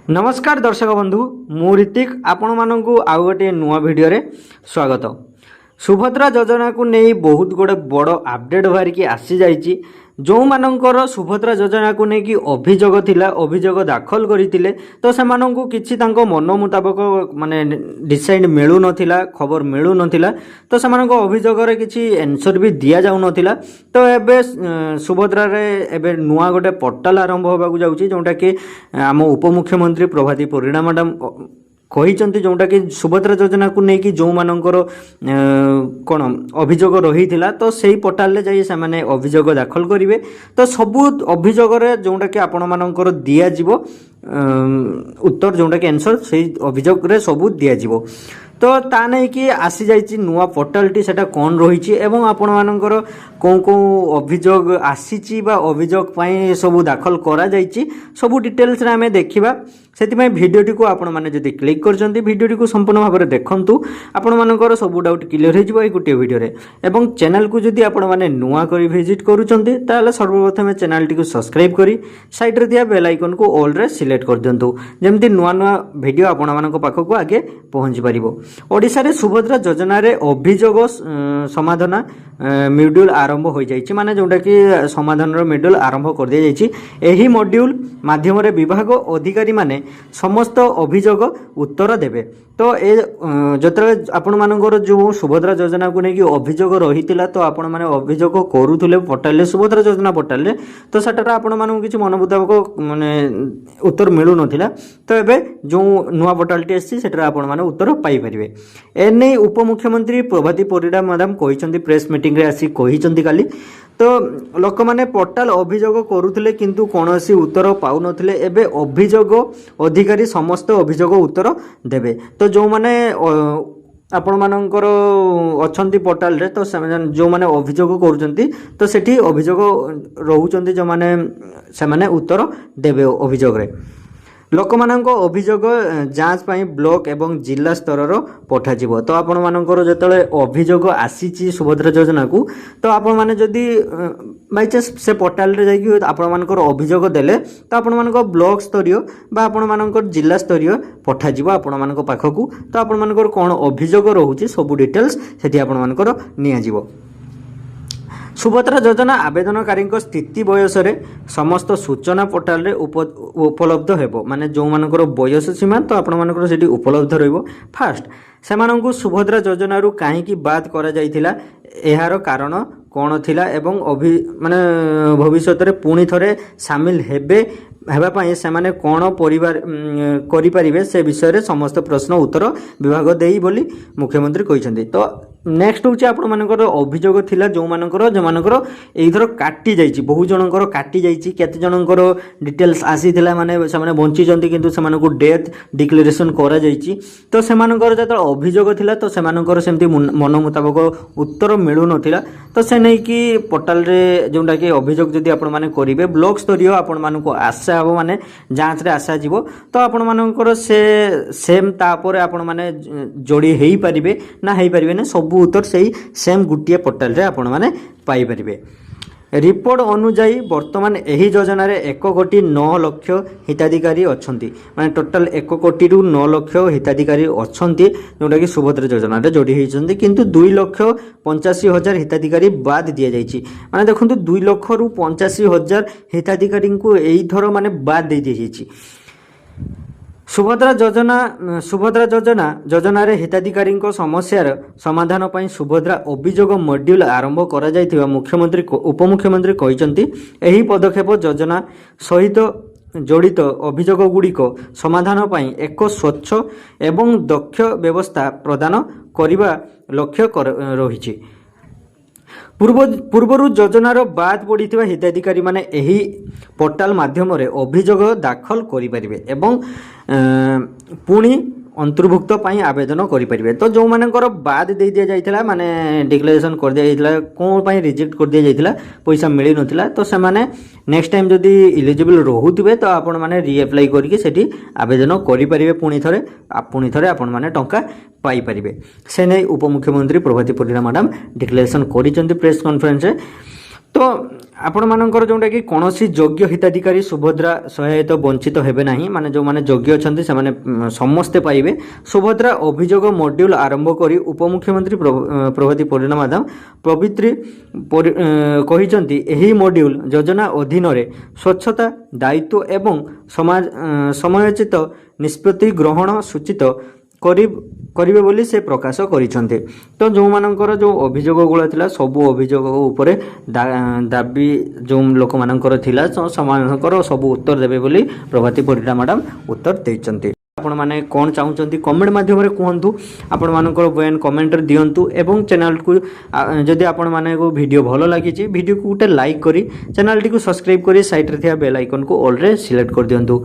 नमस्कार दर्शक बंधु मु ऋतिक आपण मानू आउ गोटे नुआ भिडियो रे स्वागत। सुभद्रा योजना को नहीं बहुत गोटे बड़ अपडेट बाहर की आसी जाइए। जो मानकर सुभद्रा योजना को लेकिन अभियोग थिला अभियोग दाखल करते तो से किसी मन मुताबक माने डिसाइड मिलू नथिला खबर मिलू नथिला तो से अभियोग किसी आंसर भी दि जाऊ नथिला। तो एबे सुभद्रा रे एबे नुआ गोटे पोर्टाल आरंभ होबाकू जाउची जोटा कि आम उपमुख्यमंत्री प्रभाती परिडा मैडम कहिचंती जोटा कि सुभद्रा योजना को लेकिन जो मानकर कौन अभियोग रही तो सही पोर्टाल रे जाई से माने अभियोग दाखल करेंगे। तो सबू अभियोग जोटा कि आपण मानकर दिया जीवो उत्तर जोटा कि आंसर से अभियोग रे सबू दिया जीवो। तो ता नहीं कि आसी जाइए नुआ पोर्टालटी सेटा कौन रही एवं आपण मानकर कौन कौन अभियोग आसी अभियोग सबू दाखल करा जाइए सबू डिटेल्स रे आमे देखिबा। सेतिमै भिडियोटी को आपण माने जदि क्लिक करजंती भिडियोटी को संपूर्ण भाव में देखंतु आपण मानकर सबू डाउट क्लियर हो जिवो ए गोटे वीडियो रे। एवं चैनल को जदि आपण माने नुआ करी विजिट करूचंती ताले सर्वप्रथम चैनल टी को सब्सक्राइब करी साइड रे दिया बेल आइकन को ऑल रे सिलेक्ट कर दियंतु जेमति नुआ नुआ वीडियो आपण मानक पाखक आगे पहुंची परिबो। ओडिशा रे सुभद्रा योजना रे अभियोग समाधान मॉड्यूल आरंभ हो जाइए माने जोटा कि समाधान मॉड्यूल आरंभ कर दिया जाइए। एही मॉड्यूल माध्यम रे विभाग अधिकारी माने समस्त अभियोग उत्तर देबे। तो ए जतरे आपण मानकर जो सुभद्रा योजना को लेकिन अभियोग रही तो आपण माने अभियोग करूथुले पोर्टाल सुभद्रा योजना पोर्टाल रे तो सटारा आपण मानक किछि मन मुताबक माने उत्तर मिलू नथिला। तो एबे जो नुआ पोर्टालटी आसी सेटा आपण माने उत्तर पाई परिबे। एने उपमुख्यमंत्री Prabhati Parida madam कहिसंती press meeting रे आसी कहिसंती काली। तो लोक माने पोर्टाल अभियोग करूथुले किंतु कोनोसी उत्तर पाउ नथिले एबे अभियोग अधिकारी समस्त अभियोग उत्तर देबे। तो जो माने आपण मानकर अछंती पोर्टाल रे तो जो माने अभियोग करूचंती तो सेठी अभियोग रहउचंती जो माने से माने उत्तर देबे अभियोग रे। लोक मानक अभियोग जांच पाई ब्लॉक एवं जिला स्तर पठा जिवो। तो आपण मानकर जतले अभियोग आसीची सुभद्रा योजना को तो आपण माने जदी बाय चांस से पोर्टाल रे जाई आपण मानकर अभियोग देले तो आपण मानकर ब्लॉक स्तरीय बा आपण मानकर जिला स्तरीय पठा जिवो आपण मानक पाखकू। तो आपण मानकर कोन अभियोग रहउची सब डिटेल्स सेठी आपण मानकर निया जिवो। सुभद्रा योजना आवेदनकारी स्थिति बयस समस्त सूचना पोर्टाल रे उपलब्ध हेबो माने जो मानकर बयस सीमा तो आपण मानकर सेठी उपलब्ध रहइबो। फास्ट सेमानंकु सुभद्रा योजना रु काहे की बात करा जाइथिला एहार कारण कौन थिला एवं माने भविष्य रे पुणी थरे सामिल हेबे हेबा पई से माने कोन परिवार करि परिबे से विषय रे समस्त प्रश्न उत्तर विभाग देई बोली मुख्यमंत्री कहिसंती। तो नेक्स्ट होची आपण मानकर अभियोग थिला जो मानकर एइथर काटी जाईची बहु जनकर काटी जाईची केते जनकर डिटेल्स आसी थिला माने से माने बंची जंती किंतु से मानको डेथ डिक्लेरेशन करा जाईची। तो से मानकर जत अभियोग थिला तो से मानकर सेमती मन मुताबक उत्तर मिलू नथिला। तो से नै कि पोर्टाल रे जोंडा कि अभियोग जदी आपण माने करिवे ब्लॉक स्तरीय आपण मानको आशा हबो माने जांच रे आशा जीवो तो आपण मानकर से सेम तापर आपण माने जोड़ी हेई परिबे ना हेई परिबे ना सब उत्तर सही सेम गुटिए पोर्टाल रे आपण माने पाई परिबे। रिपोर्ट अनुजाई वर्तमान एही योजना रे 1,09,00,000 हिताधिकारी अछंती माने टोटल 1,09,00,000 हिताधिकारी अछंती जोटा कि सुभद्रा योजना रे जोड़ी हेइछंती किंतु 2,85,000 हिताधिकारी बाद दिया जाईची। माने देखंतु 2 लाख रु 85,000 हिताधिकारी को एई थरो माने बाद दे दिया। सुभद्रा योजना रे हिताधिकारी समस्यार समाधान पई सुभद्रा अभियोग मॉड्यूल आरंभ करा जायथिबा मुख्यमंत्री उपमुख्यमंत्री कहिसंती। एही पदक्षेप योजना सहित जड़ित अभियोग गुड़िक समाधान पई एक स्वच्छ एवं दक्ष व्यवस्था प्रदान करिबा लक्ष्य रहिछि। पूर्वर योजनार बाद पड़ता हिताधिकारी माने एही पोर्टाल माध्यम अभियोग दाखल करें एवं पुणी अंतर्भुक्त पाई आवेदन करें। तो जो मानकर बाद दे दिया जाइथिला माने डिक्लेरेशन कर दिया जाइथिला कोन पाई रिजेक्ट कर दिया जाइथिला पैसा मिली नथिला तो से माने नेक्स्ट टाइम जदी एलिजिबल रहुथिबे तो आपण माने रीअप्लाई करके सेठी आवेदन करि परिबे पुणी थरे आपण माने टंका पाई परिबे। से नै उपमुख्यमंत्री प्रभाती परिडा मैडम डिक्लेरेशन करिसेंती प्रेस कॉन्फ्रेंस रे। तो आपण मानकर जोटा कि कौन योग्य हिताधिकारी सुभद्रा सहायता वंचित हेबे नहीं माने जो माने योग्य अच्छा से माने समस्ते पाइबे। सुभद्रा अभियोग मॉड्यूल आरंभ करी उपमुख्यमंत्री प्रभाती परिणा माधव प्रवृत्ति कहिसंती एही मॉड्यूल योजना अधीन रे स्वच्छता दायित्व एवं समाज समयोचित निष्पत्ति ग्रहण सूचित करिवे बोली से प्रकाश करिसंते। तो जो मानकर जो अभियोग गुला थिला सबु अभियोग उपरे दाबी जो लोक मानकर थिला समानकर सबु उत्तर देबे बोली प्रभाती परिणा मैडम उत्तर दैचंते। आपण माने कोन चाहउचंती कमेंट माध्यम रे कहंतु, आपण मानकर बयान कमेंट रे दियंतु एवं चैनल को जदि आपण माने को वीडियो भलो लागि छि वीडियो को उटे लाइक करी चैनल टी को सब्सक्राइब करी साइड रे थिया बेल आइकन को ऑल रे सिलेक्ट कर दियंतु।